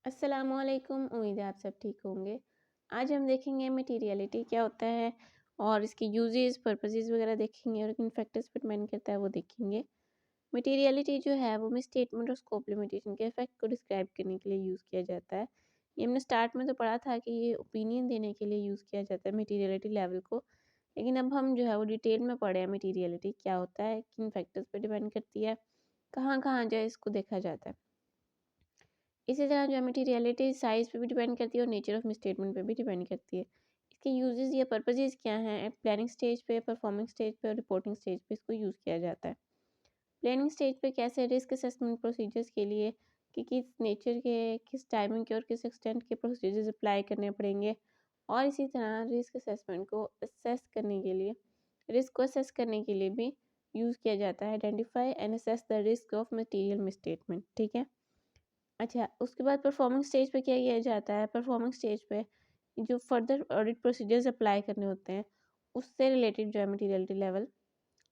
अस्सलामुअलैकुम। उम्मीद है आप सब ठीक होंगे। आज हम देखेंगे मटीरियलिटी क्या होता है और इसके यूजेस पर्पसेस वगैरह देखेंगे और किन फैक्टर्स पर डिपेंड करता है वो देखेंगे। मटीरियलिटी जो है वो स्टेटमेंट और स्कोप लिमिटेशन के इफेक्ट को डिस्क्राइब करने के लिए यूज़ किया जाता है। ये हमने स्टार्ट में तो पढ़ा था कि ये ओपिनियन देने के लिए यूज़ किया जाता है मटीरियलिटी लेवल को, लेकिन अब हम जो है वो डिटेल में पढ़े हैं मटीरियलिटी क्या होता है, किन फैक्टर्स पर डिपेंड करती है, कहाँ कहाँ जो है इसको देखा जाता है। इसी तरह जो है मटीरियलिटी साइज़ पे भी डिपेंड करती है और नेचर ऑफ मिसस्टेटमेंट पे भी डिपेंड करती है। इसके यूजेस या पर्पसेस क्या हैं? प्लानिंग स्टेज पे, परफॉर्मिंग स्टेज पे और रिपोर्टिंग स्टेज पे इसको यूज़ किया जाता है। प्लानिंग स्टेज पे कैसे रिस्क असेसमेंट प्रोसीजर्स के लिए कि किस नेचर के, किस टाइमिंग के और किस एक्सटेंट के प्रोसीजर्स अप्लाई करने पड़ेंगे, और इसी तरह रिस्क असेसमेंट को असेस करने के लिए, रिस्क को असेस करने के लिए भी यूज़ किया जाता है। Identify and assess the risk of material misstatement. ठीक है। अच्छा, उसके बाद परफॉर्मिंग स्टेज पे क्या किया जाता है? परफॉर्मिंग स्टेज पे जो फर्दर ऑडिट प्रोसीजर्स अप्लाई करने होते हैं, उससे रिलेटेड जो है मटीरियलिटी लेवल,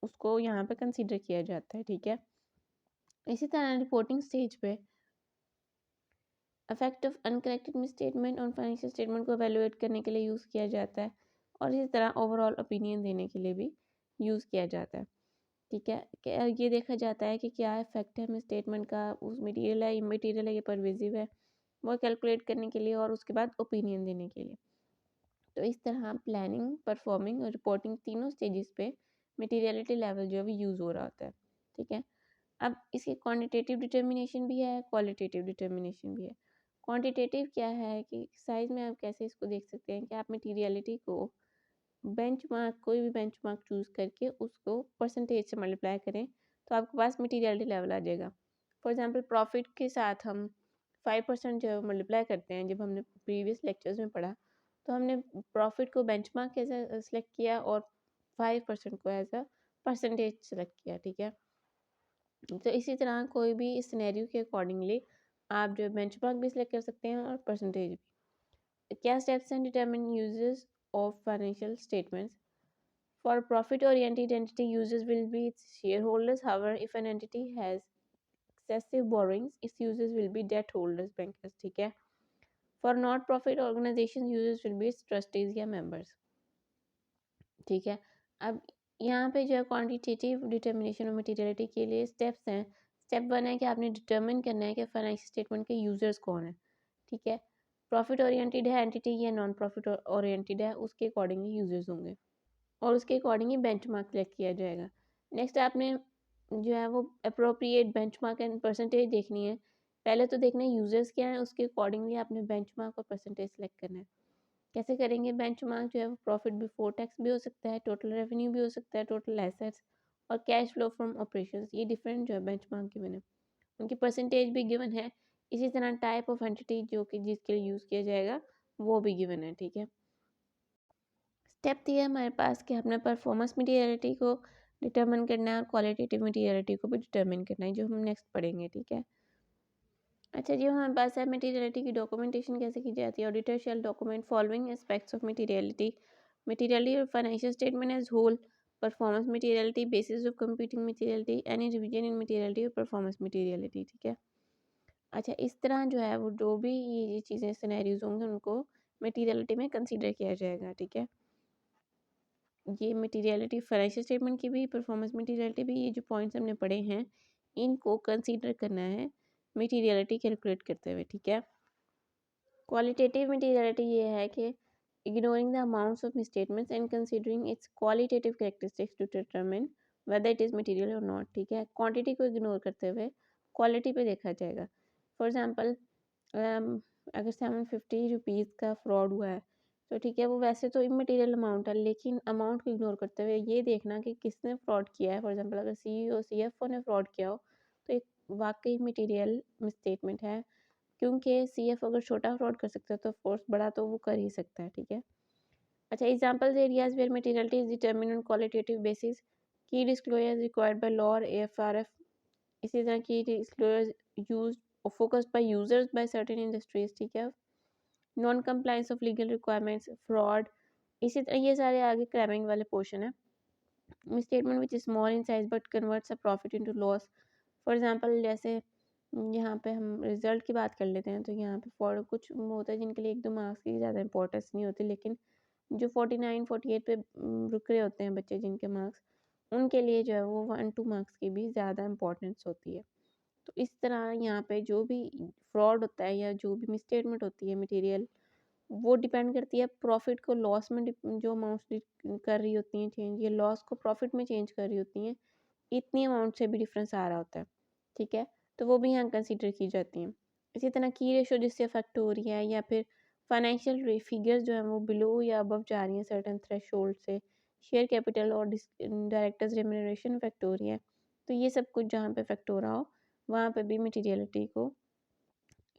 उसको यहाँ पे कंसीडर किया जाता है। ठीक है। इसी तरह रिपोर्टिंग स्टेज पे effect of uncorrected misstatement on financial statement को एवेलुएट करने के लिए यूज़ किया जाता है, और इसी तरह ओवरऑल ओपिनियन देने के लिए भी यूज़ किया जाता है। ठीक है। ये देखा जाता है कि क्या इफेक्ट है मिसस्टेटमेंट का, उस मटीरियल है, इमटीरियल है, ये परवेजिव है, वो कैलकुलेट करने के लिए, और उसके बाद ओपिनियन देने के लिए। तो इस तरह प्लानिंग, परफॉर्मिंग और रिपोर्टिंग तीनों स्टेजेस पे मटेरियलिटी लेवल जो भी यूज़ हो रहा होता है। ठीक है। अब इसकी क्वांटिटेटिव डिटर्मिनेशन भी है, क्वालिटेटिव डिटर्मिनेशन भी है। क्वांटिटेटिव क्या है कि साइज में आप कैसे इसको देख सकते हैं कि आप मटेरियलिटी को बेंचमार्क, कोई भी बेंचमार्क चूज़ करके उसको परसेंटेज से मल्टीप्लाई करें तो आपके पास मटेरियलिटी लेवल आ जाएगा। फॉर एग्जांपल प्रॉफिट के साथ हम 5% जो मल्टीप्लाई करते हैं, जब हमने प्रीवियस लेक्चर्स में पढ़ा तो हमने प्रॉफिट को बेंचमार्क कैसे सेलेक्ट किया और 5% को एज अ परसेंटेज सेलेक्ट किया। ठीक है। तो इसी तरह कोई भी इस सिनेरियो के अकॉर्डिंगली आप जो बेंचमार्क भी सिलेक्ट कर सकते हैं और परसेंटेज भी। क्या स्टेप्स हैं determine uses of financial statements? For profit-oriented entity, users will be its shareholders. However, if an entity has excessive borrowings, its users will be debt holders, bankers. ठीक है। For not-profit organizations, users will be its trustees या members। ठीक है। अब यहाँ पे जो है क्वांटिटेटिव डिटर्मिनेशन ऑफ मटेरियलिटी के लिए स्टेप्स हैं। स्टेप 1 है कि आपने डिटर्मिन करना है कि फाइनेंशियल स्टेटमेंट के यूजर्स कौन है। ठीक है। प्रॉफिट ओरिएंटेड है एंटिटी या नॉन प्रॉफिट ओरिएंटेड है, उसके अकॉर्डिंगली यूजर्स होंगे और उसके अकॉर्डिंग ही बेंचमार्क सेलेक्ट किया जाएगा। नेक्स्ट आपने जो है वो अप्रोप्रिएट बेंचमार्क एंड परसेंटेज देखनी है। पहले तो देखना है यूजर्स क्या है, उसके अकॉर्डिंगली आपने बेंचमार्क और परसेंटेज सेलेक्ट करना है। कैसे करेंगे? बेंचमार्क जो है वो प्रॉफिट बिफोर टैक्स भी हो सकता है, टोटल रेवेन्यू भी हो सकता है, टोटल एसेट्स और कैश फ्लो फ्रॉम ऑपरेशंस, ये डिफरेंट जो है बेंचमार्क गिवन है। उनकी परसेंटेज भी गिवन है। इसी तरह टाइप ऑफ एंटिटी जो कि जिसके लिए यूज़ किया जाएगा वो भी गिवन है। ठीक है। स्टेप दिया हमारे पास कि हमने परफॉर्मेंस मटीरियलिटी को डिटर्मिन करना है और क्वालिटेटिव मटीरियलिटी को भी डिटर्मिन करना है, जो हम नेक्स्ट पढ़ेंगे। ठीक है। अच्छा जी, हमारे पास है मटीरियलिटी की डॉक्यूमेंटेशन कैसे की जाती है। Auditor shall document following aspects of materiality, materiality और financial statement as whole, performance materiality, basis of computing materiality, any revision in materiality और परफॉर्मेंस मटीरियलिटी। ठीक है। अच्छा, इस तरह जो है वो जो भी ये चीज़ें सिनेरियोज होंगे उनको मटीरियलिटी में कंसीडर किया जाएगा। ठीक है। ये मटीरियलिटी फाइनेंशियल स्टेटमेंट की भी, परफॉर्मेंस मटीरियलिटी भी, ये जो पॉइंट्स हमने पढ़े हैं इनको कंसीडर करना है मटीरियलिटी कैलकुलेट करते हुए। ठीक है। क्वालिटेटिव मटीरियलिटी ये है कि ignoring the amounts of misstatements and considering its qualitative characteristics to determine whether it is material और नॉट। ठीक है। क्वांटिटी को इग्नोर करते हुए क्वालिटी पे देखा जाएगा। फॉर एग्जांपल अगर 750 रुपीज़ का फ्रॉड हुआ है तो ठीक है, वो वैसे तो इमटेरियल अमाउंट है, लेकिन अमाउंट को इग्नोर करते हुए ये देखना कि किसने फ्रॉड किया है। फॉर एग्जांपल अगर सीईओ सीएफओ ने फ्रॉड किया हो तो एक वाकई मटेरियल मिसस्टेटमेंट है, क्योंकि सीएफओ अगर छोटा फ्रॉड कर सकता है तो ऑफकोर्स बड़ा तो वो कर ही सकता है। ठीक है। अच्छा, examples areas where materiality is determined on qualitative basis, की डिस्क्लोजर रिक्वायर्ड बाय लॉ और एएफआरएफ। इसी तरह की डिस्क्लोजर यूज्ड और focused by users by certain industries. ठीक है। Non compliance of legal requirements, fraud, इसी तरह ये सारे आगे क्रैमिंग वाले पोर्शन है। Statement which is small in size but converts a profit into loss. For example जैसे यहाँ पे हम रिजल्ट की बात कर लेते हैं, तो यहाँ पे फॉर कुछ वो होता है जिनके लिए 1-2 मार्क्स की ज़्यादा इंपॉर्टेंस नहीं होती, लेकिन जो 49-48 पे रुक रहे होते हैं बच्चे जिनके मार्क्स, उनके लिए जो है वो 1-2 मार्क्स की भी ज़्यादा इंपॉर्टेंस होती है। तो इस तरह यहाँ पे जो भी फ्रॉड होता है या जो भी मिसस्टेटमेंट होती है मटेरियल, वो डिपेंड करती है प्रॉफिट को लॉस में जो अमाउंट्स कर रही होती हैं चेंज, या लॉस को प्रॉफिट में चेंज कर रही होती हैं, इतनी अमाउंट से भी डिफरेंस आ रहा होता है, ठीक है? तो वो भी यहाँ कंसीडर की जाती हैं। इसी तरह की रेशो जिससे अफेक्ट हो रही है, या फिर फाइनेंशियल फिगर्स जो हैं वो बिलो या अबव जा रही हैं सर्टेन थ्रेशोल्ड से, शेयर कैपिटल और डायरेक्टर्स रेम्यूनरेशन इफेक्ट हो रही है। तो ये सब कुछ जहाँ पे इफेक्ट हो रहा हो, वहाँ पे भी मटीरियलिटी को,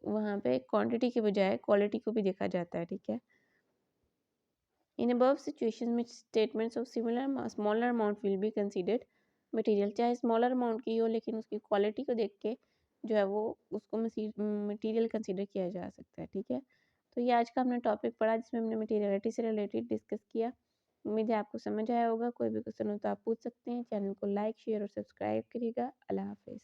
वहाँ पे क्वांटिटी के बजाय क्वालिटी को भी देखा जाता है, ठीक है? In above situations which statements of smaller amount will be considered material, चाहे स्मॉलर अमाउंट की हो लेकिन उसकी क्वालिटी को देख के जो है वो उसको मटीरियल कंसिडर किया जा सकता है, ठीक है? तो ये आज का हमने टॉपिक पढ़ा जिसमें हमने मटीरियलिटी से रिलेटेड डिस्कस किया। उम्मीद है आपको समझ आया होगा। कोई भी क्वेश्चन हो तो आप पूछ सकते हैं। चैनल को लाइक शेयर और सब्सक्राइब करिएगा। अल्लाह हाफिज़।